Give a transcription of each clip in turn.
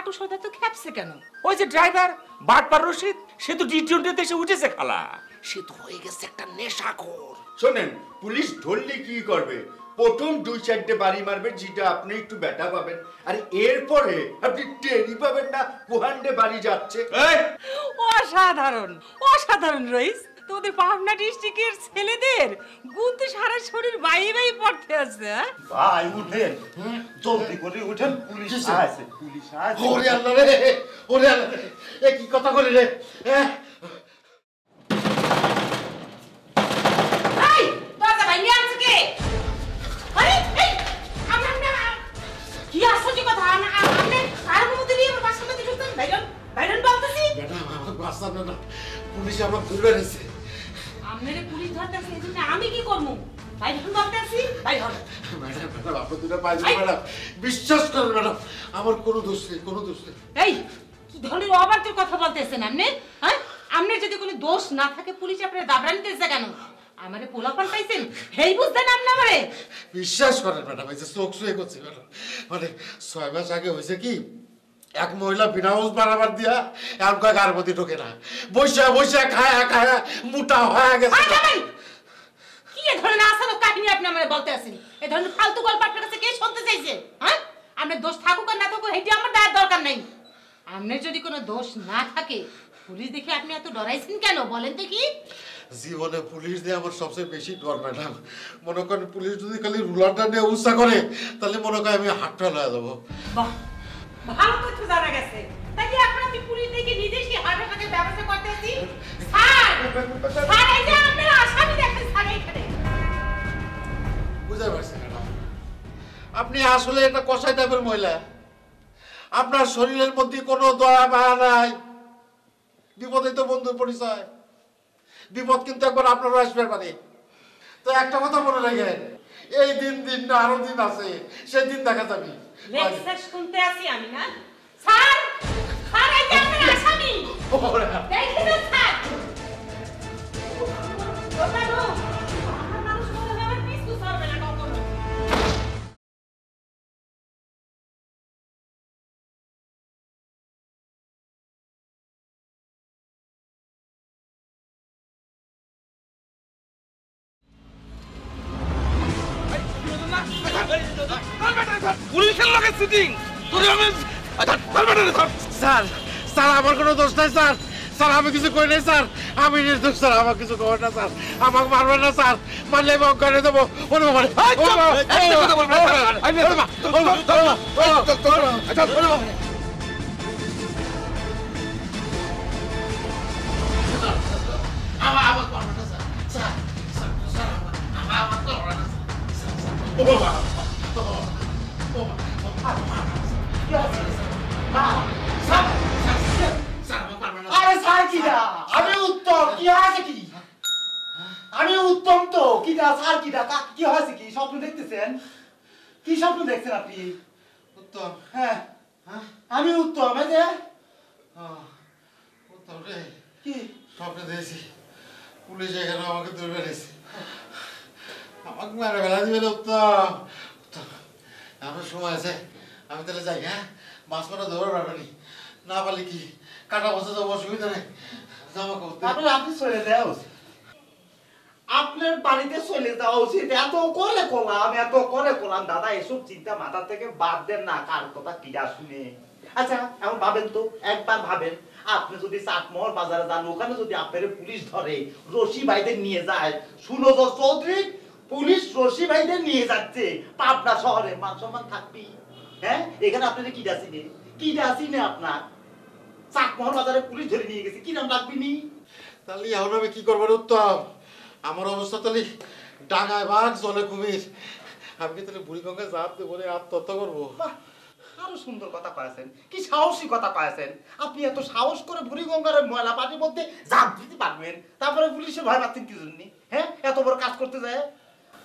কাকু সদা তো খেপছে কেন? ওই যে ড্রাইভার বাটপার রশিদ, সে তো ডিউটিতে এসে উঠেছে খালা। সে তো হয়ে গেছে একটা নেশাখোর। শোনেন, পুলিশ ধরলে কি করবে? প্রথম 2-4টে বাড়ি মারবে, যেটা আপনি একটু ব্যথা পাবেন, আর এরপরে আপনি টেরি পাবেন না কুহান্ডে বাড়ি যাচ্ছে। অসাধারণ অসাধারণ রইস, তোদের পাবনা ডিস্ট্রিক্টের ছেলেদের গুনতে সারা শরীর বাই বাই পড়তে আছে। ভাই উঠেন, জলদি করে উঠেন, পুলিশ আসছে, পুলিশ আসছে। ওরে আল্লাহ রে, ওরে আল্লাহ রে, এ কি কথা করে রে? এই দরজা ভাঙিয়ে আনছে কে? আরে এই আমরা কি আশ্চর্য কথা, আপনি আর মধ্যে নিয়ে আমার বাসার মধ্যে ঢুকতেন? ভাইরান ভাইরান বলতেছি ম্যাডাম, আমার বাসা না, পুলিশ আমার ধরে রেখেছে। আপনারে পুলিশ ধরতেছে, এজন্য আমি কি করব? ভাইরান বলতেছি ভাই হল। ম্যাডাম ম্যাডাম, আপনার দুটো পাইছি ম্যাডাম, বিশ্বাস করেন ম্যাডাম, আমার কোনো দোষ নেই, কোনো দোষ নেই। এই কি ধরনের অবান্তর কথা বলতেছেন আপনি? হ্যাঁ, আপনার যদি কোনো দোষ না থাকে পুলিশ আপনার দাবড়া নিতেছে কেন? আমারে পোলাপান পাইছেন, হেই বুঝতেন আপনি আমারে? বিশ্বাস করেন ম্যাডাম, এই যে চোখ শুয়ে করছি ম্যাডাম, মানে 6 মাস আগে হয়েছে কি, এক মহিলা বিনা হাউস বাড়াবার দিয়া এখন কয়েক আর মধ্যে ঢোকে না, বৈশা বৈশা খায়া খায়া মোটা হয়ে গেছে। কি এ ধরনের আসার কাহিনী আপনি আমারে বলতে আছেন? এই ধরনের ফালতু গল্প আপনার কাছে কে শুনতে চাইছে? হ্যাঁ, আপনার দোষ থাকুক আর না থাকুক হেটি আমার দরকার নাই। আপনার যদি কোনো দোষ না থাকে পুলিশ দেখে আপনি এত ডরাইছেন কেন বলেন তো? কি জীবনে পুলিশ দিয়ে আমার সবচেয়ে বেশি ডর ম্যাডাম। মনে করেন পুলিশ যদি খালি রুলারটা নিয়ে উৎসাহ করে, তাহলে মনে করেন আমি হাতটা লয়ে যাবো। বাহ, ভালো তথ্য জানা গেছে। তাই এখন আপনি পুলিশ দেখে নিজে কি হার্ট অ্যাটাকের ব্যবস্থা করতেছি? স্যার স্যার, এই যে আপনারা আসামি দেখেন স্যার এইখানে। বুঝতে পারছি ম্যাডাম, আপনি আসলে একটা কসাই টাইপের মহিলা। আপনার শরীরের মধ্যে কোনো দয়া মায়া নাই। বিপদে তো বন্ধুর পরিচয়, বিপদ কিন্তু একবার আপনারও আসবে পারে। তো একটা কথা মনে রাখেন, এই দিন না আরো দিন আছে, সেই দিন দেখা যাবে। লেকচার শুনতে আসি আমি না? স্যার স্যার, এই যে আপনারা আসামি দেখেন স্যার। ওটা নো, আমার মানুষ মনে হয় আমার পিছু ছাড়বে না কখনো। পুলিশের লগে সিটিং তোরে আমি স্যার, স্যার আমার কোনো দোষ নাই স্যার, স্যার আমি কিছু করি নাই স্যার, আমি নির্দোষ স্যার, আমার কিছু করেন না স্যার, আমাকে মারবেন না স্যার, মারলে আমি অজ্ঞানে দেবো। আরে স্যার কিডা? আমি উত্তম, কি হয়েছে কি? আমি উত্তম তো কিডা? স্যার কিডা? কি হয়েছে কি? স্বপ্ন দেখতেছেন? কি স্বপ্ন দেখছেন আপনি? উত্তম, হ্যাঁ আমি উত্তম। এই যে উত্তম রে, কি স্বপ্নে দেখেছি পুলিশ এখানে আমাকে ধরে বেড়েছে, আমাকে মারা বেলা দিবে। উত্তম, উত্তম আমার সময় আছে, আমি তাহলে যাই। হ্যাঁ, মাছ মারা ধরে পারবেনি, না পারলে কি কাটা বসে যাবো, অসুবিধা নেই। জামা কাপড় আপনি চলে যাওয়া উচিত, আপনার বাড়িতে চলে যাওয়া উচিত। এত করে করলাম দাদা, এসব চিন্তা মাথা থেকে বাদ দেন না। কার কথা কিরা শুনে? আচ্ছা এখন ভাবেন তো, একবার ভাবেন, আপনি যদি চাটমোহর বাজারে যান, ওখানে যদি আপনার পুলিশ ধরে, রশি ভাইদের নিয়ে যায়, সুনজর চৌধুরী পুলিশ রশি ভাইদের নিয়ে যাচ্ছে পাবনা শহরে, মান সম্মান থাকবি? হ্যাঁ, এখানে আপনার কিরা চিনে আপনার? চাটমোহর বাজারে পুলিশ ধরে নিয়ে গেছে, কি নাম রাখবি নি? তাহলে এখন আমি কি করবো উত্তম? আমার অবস্থা তাহলে ডাঙায় বাঘ জলে কুমির, আমি কি তাহলে বুড়িগঙ্গায় জাপ দেবো, আত্মহত্যা করবো? আরো সুন্দর কথা পাইছেন, কি সাহসী কথা পাইছেন আপনি। এত সাহস করে বুড়িগঙ্গার ময়লা পানির মধ্যে জাপ দিতে পারবেন, তারপরে পুলিশের ভয় পাচ্ছেন কি জন্য? হ্যাঁ, এত বড় কাজ করতে যায়।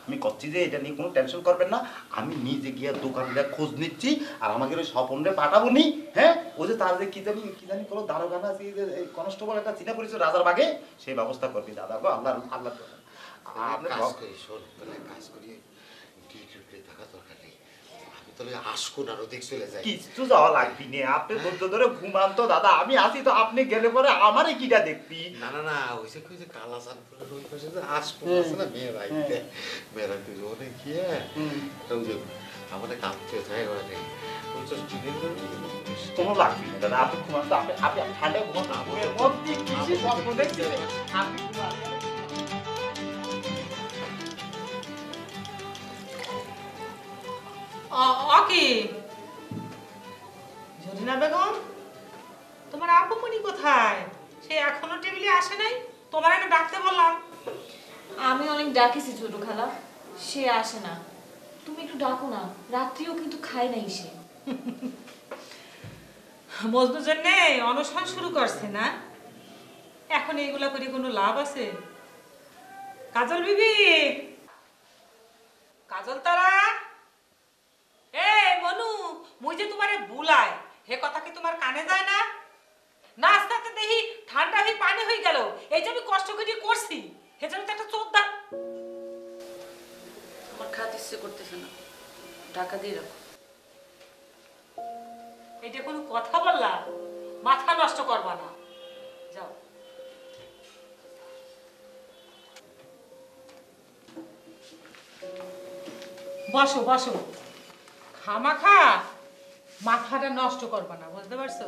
আমি করছি যে এটা নিয়ে কোনো টেনশন করবেন না, আমি নিজে গিয়ে দোকানটা খোঁজ নিচ্ছি, আর আমাকে ওই স্বপনরে পাঠাবো নি। হ্যাঁ, ও যে তার যে কি জানি কোনো দারোগানা আছে, যে কনস্টেবল একটা চিনা পরিচয় রাজার বাগে, সেই ব্যবস্থা করবি দাদা গো। আল্লাহ আল্লাহ কাজ করি, কাজ করি, থাকা দরকার নেই। আমি তো তাহলে আসকোন আর ওদিক চলে যায়। কিছু যাওয়া লাগবি না, আপনি ধৈর্য ধরে ঘুমান তো দাদা, আমি আছি তো, আপনি গেলে পরে আমারই কিটা দেখবি। না না না, ওই যে কই যে কালাচান ফুলের ওই পাশে যে আসকোন আছে না মেয়ের আইতে, মেয়ের আইতে ওনে গিয়ে ওই যে আমাদের কাঁদতে যায় ওখানে ওই যে চিনের কোনো লাগবি না দাদা, আপনি ঘুমান তো, আপনি ঠান্ডা ঘুমান, আপনার মধ্যে কিছু স্বপ্ন দেখছে আপনি ঘুমান। ওকে জরিনা বেগম, তোমার আপুমনি কোথায়? সে এখনো টেবিলে আসে নাই, তোমার একটা ডাকতে বললাম। আমি অনেক ডাকেছি ছোট খালা, সে আসে না। তুমি একটু ডাকো না, রাত্রিও কিন্তু খায় নাই সে। মজনুর জন্য অনশন শুরু করছে না? এখন এইগুলা করে কোনো লাভ আছে? কাজল বিবি, কাজল তারা, মনু, মুই যে তোমারে বুলায় হে কথা কি তোমার কানে যায় না? নাস্তাতে দেখি ঠান্ডা হয়ে পানি হয়ে গেল, এই যে আমি কষ্ট করে করছি, হে জন্য তো একটা চোখ দাও। আমার খাতে ইচ্ছে করতেছে না, ঢাকা দিয়ে রাখো। এটা কোনো কথা বললা? মাথা নষ্ট করবা না, যাও। বসো বসো, খামাখা মাথাটা নষ্ট করবা না, বুঝতে পারছো?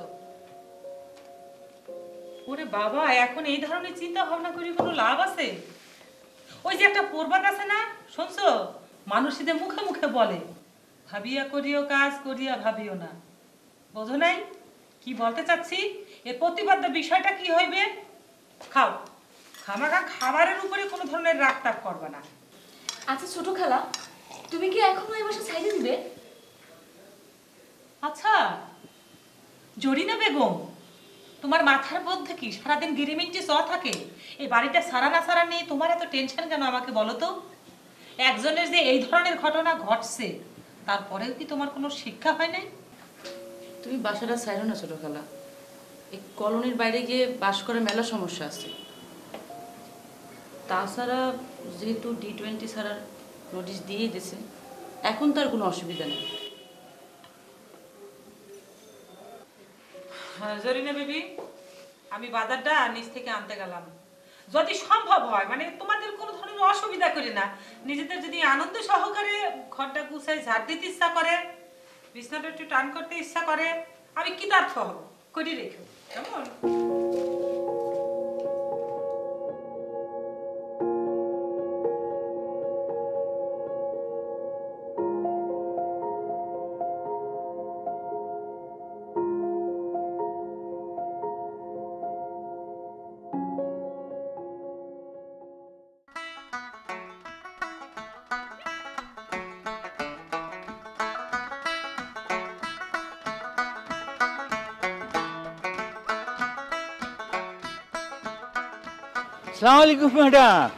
ওরে বাবা, এখন এই ধরনের চিন্তা ভাবনা করে কোনো লাভ আছে? ওই যে একটা প্রবাদ আছে না, শুনছো? মানুষদের মুখে মুখে বলে, ভাবিয়া করিও কাজ, করিয়া ভাবিও না। বোঝো নাই কি বলতে চাচ্ছি? এর প্রতিবাদ্য বিষয়টা কি হইবে? খাও, খামাখা খাবারের উপরে কোনো ধরনের রাগ টাগ করবা না। আচ্ছা ছোট খালা, তুমি কি এখনো এই বাসা ছাইড়ে দিবে? আচ্ছা জরিনা বেগম, তোমার মাথার মধ্যে কি সারাদিন গিরিমিন্টি চ থাকে? এই বাড়িটা সারা না সারা নিয়ে তোমার এত টেনশন কেন আমাকে বলো তো? একজনের যে এই ধরনের ঘটনা ঘটছে, তারপরেও কি তোমার কোনো শিক্ষা হয় নাই? তুমি বাসাটা ছাইরো না ছোট খালা, এই কলোনির বাইরে গিয়ে বাস করে মেলা সমস্যা আছে। তাছাড়া যেহেতু D20 ছাড়ার নোটিশ দিয়ে দিয়েছে, এখন তার কোনো অসুবিধা নেই। জরিনা বিবি, আমি বাজারটা নিচ থেকে আনতে গেলাম। যদি সম্ভব হয়, মানে তোমাদের কোনো ধরনের অসুবিধা করে না, নিজেদের যদি আনন্দ সহকারে ঘরটা গুছাই ঝাড় দিতে ইচ্ছা করে, বিছনাটা একটু টান করতে ইচ্ছা করে, আমি কৃতার্থ হব, করে রেখো কেমন? अस्सलाम वालेकुम मैडम,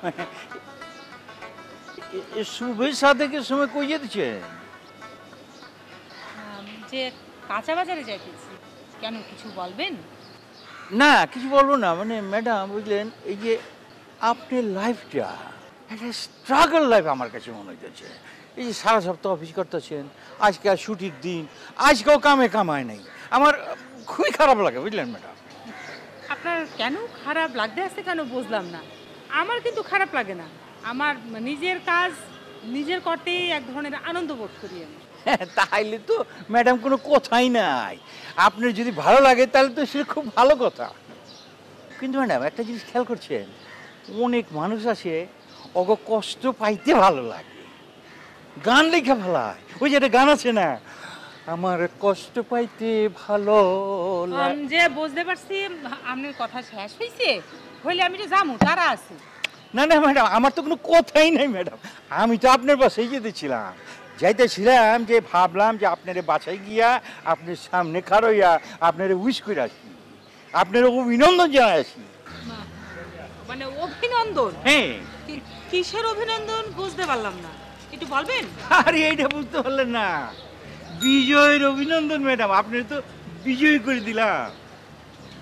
सुबह सादेকের সময় কই যেতেছে? যে কাঁচা বাজারে যাইতেছি। কেন, কিছু বলবেন? না কিছু বলবো না, মানে ম্যাডাম বুঝলেন, এই যে আপনার লাইফটা একটা স্ট্রাগল লাইফ আমার কাছে মনে হইতেছে। এই যে সারা সপ্তাহ অফিস করতেছেন, আজকে আর ছুটির দিন, আজকেও কামে কামায় নাই, আমার খুবই খারাপ লাগে বুঝলেন ম্যাডাম। আপনার কেন খারাপ লাগতে আছে কেন বুঝলাম না। আমার কিন্তু খারাপ লাগে না, আমার নিজের কাজ নিজের করতেই এক ধরনের আনন্দ বোধ করি আমি। তাইলে তো ম্যাডাম কোনো কথাই নাই, আপনার যদি ভালো লাগে তাহলে তো সে খুব ভালো কথা। কিন্তু ম্যাডাম একটা জিনিস খেয়াল করছেন, অনেক মানুষ আছে অগ কষ্ট পাইতে ভালো লাগে, গান লেখা ভালো হয়। ওই যে একটা গান আছে না, আমার কষ্ট পাইতে ভালো লাগে। যে বুঝতে পারছি আপনার কথা শেষ হয়েছে, হইলে আমি তো যাবো, তারা আছে। না না ম্যাডাম, আমার তো কোনো কথাই নাই ম্যাডাম, আমি তো আপনার বাসায় যেতেছিলাম, যাইতেছিলাম যে ভাবলাম যে আপনার বাসায় গিয়া আপনার সামনে খারইয়া আপনার উইশ করে আসি, আপনার অভিনন্দন জানাই আসি। মানে অভিনন্দন? হ্যাঁ। কিসের অভিনন্দন বুঝতে পারলাম না, একটু বলবেন? আরে এইটা বুঝতে পারলেন না, বিজয়ের অভিনন্দন ম্যাডাম, আপনি তো বিজয় করে দিলাম।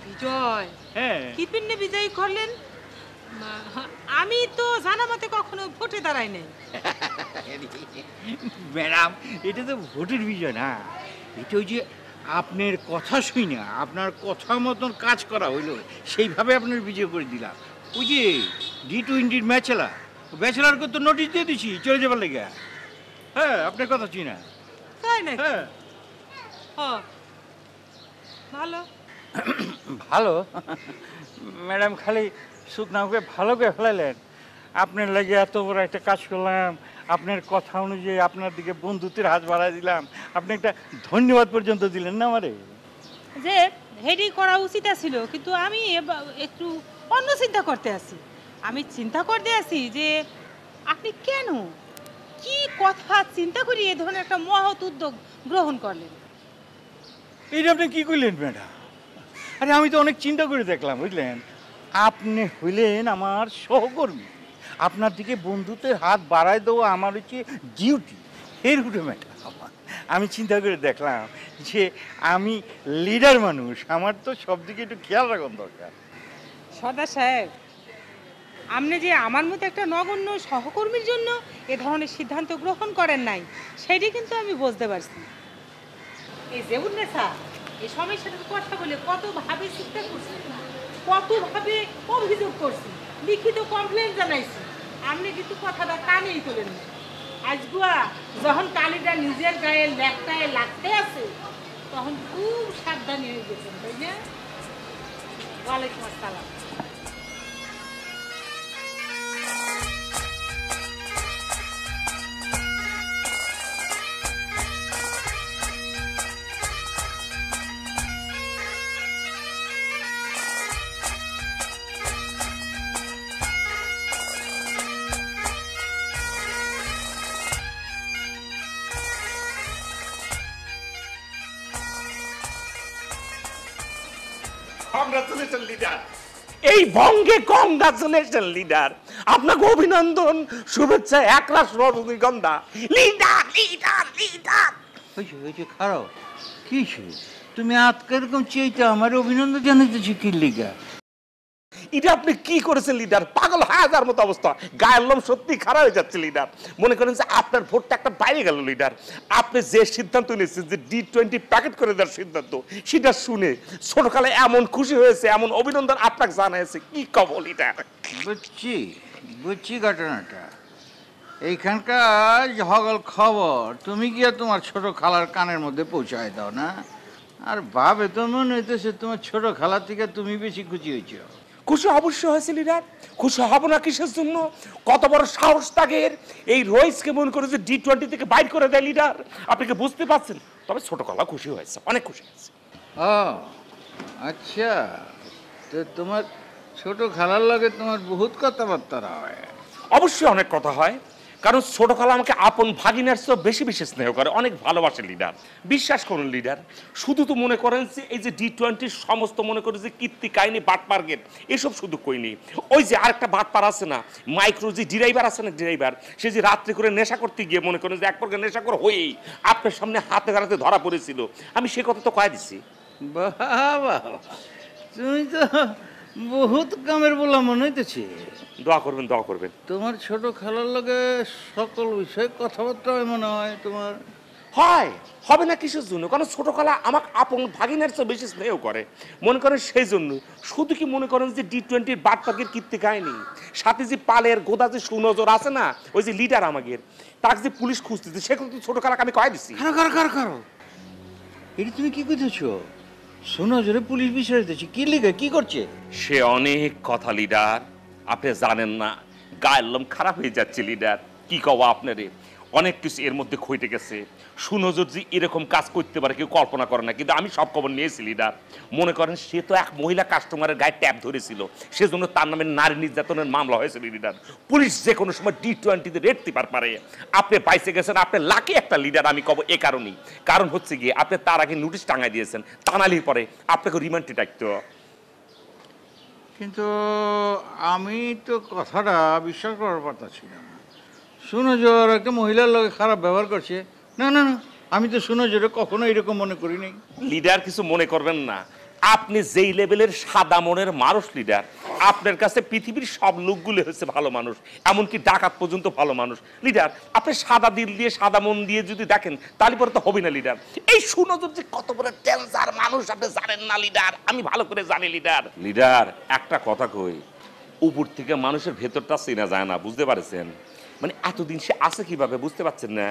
বিজয়? হ্যাঁ। কি পিন্নে বিজয় করলেন? আমি তো জানা মতে কখনো ভোটে দাঁড়াই নাই। ম্যাডাম, এটা তো ভোটের বিষয় না, এটা ওই যে আপনার কথা শুই না, আপনার কথা মতন কাজ করা হইলো, সেইভাবে আপনার বিজয় করে দিলাম। ওই যে T20 ম্যাচেলা, ব্যাচেলারকে তো নোটিশ দিয়ে দিছি চলে যাবার লেগে। হ্যাঁ, আপনার কথা শুই না। তাই নাকি? হ্যাঁ, ভালো। ভালো ম্যাডাম, খালি শুকনাকে ভালো করে ফেলাইলেন। আপনার লাগে এত বড় একটা কাজ করলাম, আপনার কথা অনুযায়ী আপনার দিকে বন্ধুত্বের হাত বাড়াই দিলাম, আপনি একটা ধন্যবাদ পর্যন্ত দিলেন না আমারে। যে হেডি করা উচিত ছিল, কিন্তু আমি একটু অন্য চিন্তা করতে আছি। আমি চিন্তা করতে আছি যে আপনি কেন, কি কথা চিন্তা করি এ ধরনের একটা মহৎ উদ্যোগ গ্রহণ করলেন? এইটা আপনি কি করলেন ম্যাডাম? আরে আমি তো অনেক চিন্তা করে দেখলাম, বুঝলেন, আপনি হইলেন আমার সহকর্মী, আপনার দিকে বন্ধুত্বের হাত বাড়ায় দেওয়া আমার হচ্ছে ডিউটি। এর উঠে ম্যাডাম আমি চিন্তা করে দেখলাম যে আমি লিডার মানুষ, আমার তো সব দিকে একটু খেয়াল রাখার দরকার। সর্দার সাহেব, আপনি যে আমার মতো একটা নগণ্য সহকর্মীর জন্য এ ধরনের সিদ্ধান্ত গ্রহণ করেন নাই, সেটি কিন্তু আমি বুঝতে পারছি। এই যে উন্নেসা, এই সমস্যার সাথে কথা বলে কতভাবে চিন্তা করছি, কতভাবে অভিযোগ করছি, লিখিত কমপ্লেন জানাইছি, আপনি কিন্তু কথাটা কানেই তোলেন না। আজগুয়া যখন কালিটা নিজের গায়ে লেপটায় লাগতে আছে, তখন খুব সাবধানী হয়ে গেছেন, তাই না? ওয়ালাইকুম আসসালাম। কংগ্রাচুলেশন লিডার, এই বঙ্গে কংগ্রাচুলেশন লিডার, আপনাকে অভিনন্দন, শুভেচ্ছা, একরাশ রজনীগন্ধা। Leader leader leader. হয়েছে খারাপ কি, তুমি আজকে এরকম চেয়েছো আমার অভিনন্দন জানাইতেছি কি লিগা? এটা আপনি কি করেছেন লিডার? পাগল হয়ে যাওয়ার মতো অবস্থা, গায়ের লোম সত্যি খারাপ হয়ে যাচ্ছে লিডার। মনে করেন যে আপনার ভোটটা একটা বাইরে গেল লিডার। আপনি যে সিদ্ধান্ত নিয়েছেন যে T20 প্যাকেট করে দেওয়ার সিদ্ধান্ত, সেটা শুনে ছোটকালে এমন খুশি হয়েছে, এমন অভিনন্দন আপনাকে জানাইছে, কি কব লিডার। বুঝছি ঘটনাটা। এইখানকার সকল খবর তুমি গিয়া তোমার ছোট খালার কানের মধ্যে পৌঁছায় দাও না? আর ভাবে তো মনে হইতেছে তোমার ছোট খালা থেকে তুমি বেশি খুশি হয়েছ। খুশি অবশ্যই হয়েছে লিডার। খুশি হব না কিসের জন্য? কত বড় সাহস তাগের, এই রয়েসকে মনে করে যে T20 থেকে বাইর করে দেয় লিডার। আপনি কি বুঝতে পারছেন? তবে ছোট খালা খুশি হয়েছে, অনেক খুশি হয়েছে। ও আচ্ছা, তো তোমার ছোট খালার লাগে তোমার বহুত কথাবার্তা হয়? অবশ্যই অনেক কথা হয়, কারণ ছোট খালা আমাকে আপন ভাগিনার চেয়ে বেশি বেশি স্নেহ করে, অনেক ভালোবাসে লিডার। বিশ্বাস করুন লিডার, শুধু তো মনে করেন যে এই যে T20 সমস্ত মনে করে যে কীর্তি কাহিনী বাটপার্গের এসব শুধু কইনি, ওই যে আরেকটা বাটপার আছে না, মাইক্রো যে ড্রাইভার আছে না, ড্রাইভার, সে যে রাত্রে করে নেশা করতে গিয়ে মনে করেন যে এক প্রকার নেশা করে হয়েই আপনার সামনে হাতে হাতে ধরা পড়েছিল, আমি সে কথা তো কয়ে দিচ্ছি। বাবা, তুমি তো বহুত কামের বলা মনে হইতেছে। দোয়া করবেন, দোয়া করবেন। তোমার ছোট খালার লগে সকল বিষয়ে কথাবার্তা হয় মনে হয় তোমার? হয়, হবে না কিসের জন্য? কারণ ছোট খালা আমাকে আপন ভাগিনার চেয়ে বেশি স্নেহ করে, মনে করেন সেই জন্য। শুধু কি মনে করেন যে T20 বাটপাখির কীর্তি কাহিনী, সাথে যে পালের গোদা যে সুনজর আছে না, ওই যে লিডার আমাদের, তাকে যে পুলিশ খুঁজতেছে, সেগুলো তো ছোট খালাকে আমি কয়ে দিচ্ছি। কারো এটা তুমি কি করতেছো? শোনো জোরে পুলিশ বিষয় হইতেছে, কি লিখে কি করছে? সে অনেক কথা লিডার, আপনি জানেন না, গায়ের লোম খারাপ হয়ে যাচ্ছে লিডার। কি কব আপনারে, অনেক কিছু এর মধ্যে খইটে গেছে। সুনজর যে এরকম কাজ করতে পারে কেউ কল্পনা করে না, কিন্তু আমি সব খবর নিয়েছি লিডার। মনে করেন সে তো এক মহিলা কাস্টমারের গায়ে ট্যাপ ধরেছিল, সেজন্য তার নামে নারী নির্যাতনের মামলা হয়েছিল লিডার। পুলিশ যে কোনো সময় T20 রেড দিতে পারে। আপনি পাইছে গেছেন, আপনি লাকি একটা লিডার, আমি কব এ কারণেই। কারণ হচ্ছে গিয়ে আপনি তার আগে নোটিশ টাঙাই দিয়েছেন, টানালির পরে আপনাকে রিমান্ডে ডাকতো। কিন্তু আমি তো কথাটা বিশ্বাস করার পারতাছি না। সুনজর একটা মহিলার লগে খারাপ ব্যবহার করছে? না না না, আমি তো সুনজরে কখনো এরকম মনে করি নাই। লিডার কিছু মনে করবেন না, আপনি যেই লেভেলের সাদা মনের মানুষ লিডার, আপনার কাছে পৃথিবীর সব লোকগুলো হচ্ছে ভালো মানুষ, এমনকি ডাকাত পর্যন্ত ভালো মানুষ লিডার। আপনি সাদা দিল দিয়ে সাদা মন দিয়ে যদি দেখেন তাহলে পরে তো হবে না লিডার। এই সুনজর যে কত বড় ডেঞ্জার মানুষ আপনি জানেন না লিডার, আমি ভালো করে জানি লিডার। লিডার একটা কথা কই, উপর থেকে মানুষের ভেতরটা চেনা যায় না, বুঝতে পারছেন? মানে এতদিন সে আছে কিভাবে বুঝতে পারছেন না?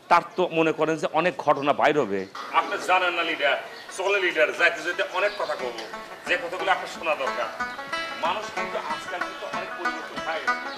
তার তো মনে করেন যে অনেক ঘটনা বাইর হবে। আপনি জানেন না লিডার, চলে লিডার যাইতে যেতে অনেক কথা বলবো, যে কথাগুলো আপনার শোনা দরকার। মানুষ কিন্তু আজকাল কিন্তু অনেক পরিবর্তন হয়ে গেছে।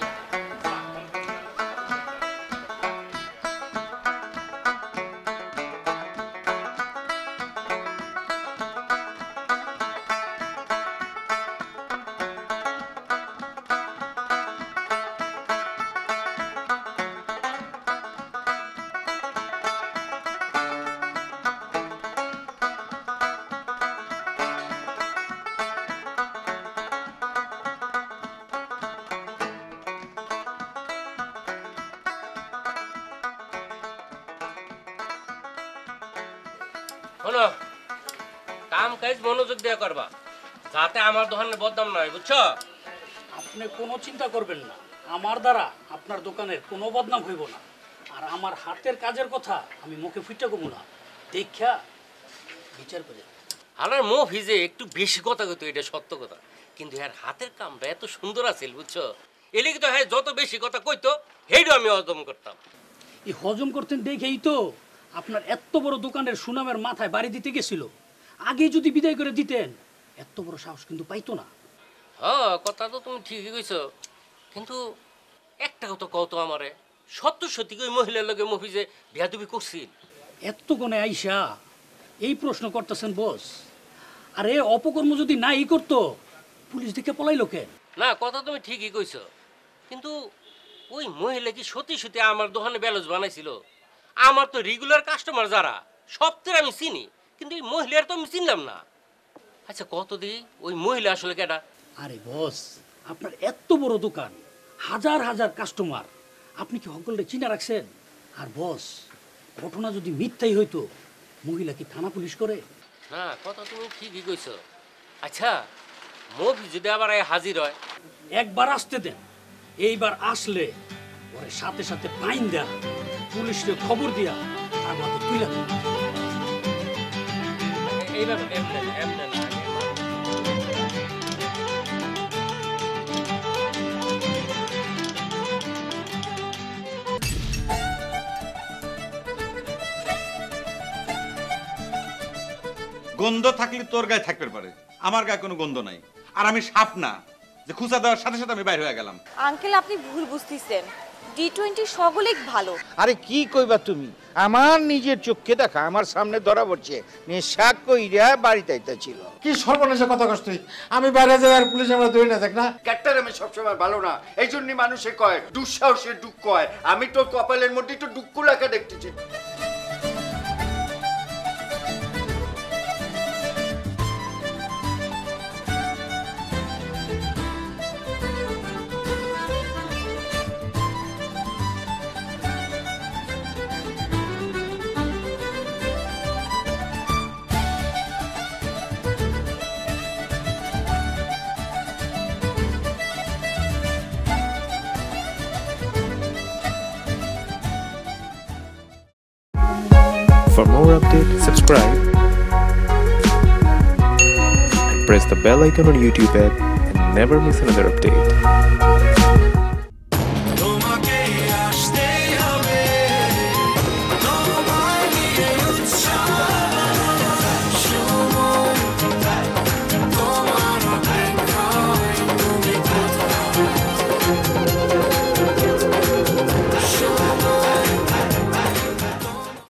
শোনো, কাম কাজ মনোযোগ দিয়ে করবা, যাতে আমার দোকানে বদনাম নয়, বুঝছো? আপনি কোনো চিন্তা করবেন না, আমার দ্বারা আপনার দোকানের কোনো বদনাম হইব না। আর আমার হাতের কাজের কথা আমি মুখে ফুটে কমু না, দেখা বিচার করে। আমার মুখ ভিজে একটু বেশি কথা কইতো, এটা সত্য কথা, কিন্তু এর হাতের কামটা এত সুন্দর আছিল, বুঝছো? এলে তো হ্যাঁ যত বেশি কথা কইতো সেইটা আমি হজম করতাম। এই হজম করতেন দেখেই তো আপনার এত বড় দোকানের সুনামের মাথায় বাড়ি দিতে গেছিল। আগে যদি বিদায় করে দিতেন এত বড় সাহস কিন্তু পাইতো না। হ্যাঁ, কথা তো তুমি ঠিকই কইছো, কিন্তু একটা কথা কও তো আমারে, সত্য সত্যি ওই মহিলার লগে মফিজে বিয়াদবি করছিল? এত কোণে আইসা এই প্রশ্ন করতেছেন বস? আরে অপকর্ম যদি নাই করতো পুলিশ দেখে পলাইলো কেন? না, কথা তুমি ঠিকই কইছো, কিন্তু ওই মহিলা কি সত্যি সত্যি আমার দোকানে ব্যালেন্স বানাইছিল? আমার তো রেগুলার কাস্টমার যারা সপ্তাহে আমি চিনি, কিন্তু এই মহিলার তো আমি চিনলাম না। আচ্ছা কত দিই ওই মহিলা আসলে কেডা? আরে বস, আপনার এত বড় দোকান, হাজার হাজার কাস্টমার, আপনি কি সকলকে চিনা রাখছেন? আর বস, ঘটনা যদি মিথ্যাই হইতো মহিলা কি থানা পুলিশ করে? না, কথা তুমি ঠিকই কইছো। আচ্ছা মফি যদি আবার হাজির হয়? একবার আসতে দেন, এইবার আসলে ওরে সাথে সাথে ফাইন দেয়া, পুলিশকে খবর দিয়া তারপর তো তুলে দেন। এইভাবে এমনে না। গন্ধ থাকলে তোর গায়ে থাকতে পারে, আমার গায়ে কোনো গন্ধ নাই। আর আমি সাপ না যে খুঁজা দেওয়ার সাথে সাথে আমি বাইরে হয়ে গেলাম। আঙ্কেল আপনি ভুল বুঝতেছেন, D20 সকলেই ভালো। আরে কি কইবা তুমি? আমার নিজের চোখে দেখা, আমার সামনে ধরা পড়ছে নেশা কইরা বাড়িতে আইতাছিল। কি সর্বনাশা কথা কষ্ট! আমি বাইরে যাই আর পুলিশ আমরা ধরে না দেখ না। ক্যারেক্টার আমি সবসময় ভালো না, এই জন্যই মানুষে কয় দুঃসাহসের দুঃখ কয়। আমি তোর কপালের মধ্যে একটু দুঃখ লেখা দেখতেছি। For more updates, subscribe and press the bell icon on YouTube app and never miss another update.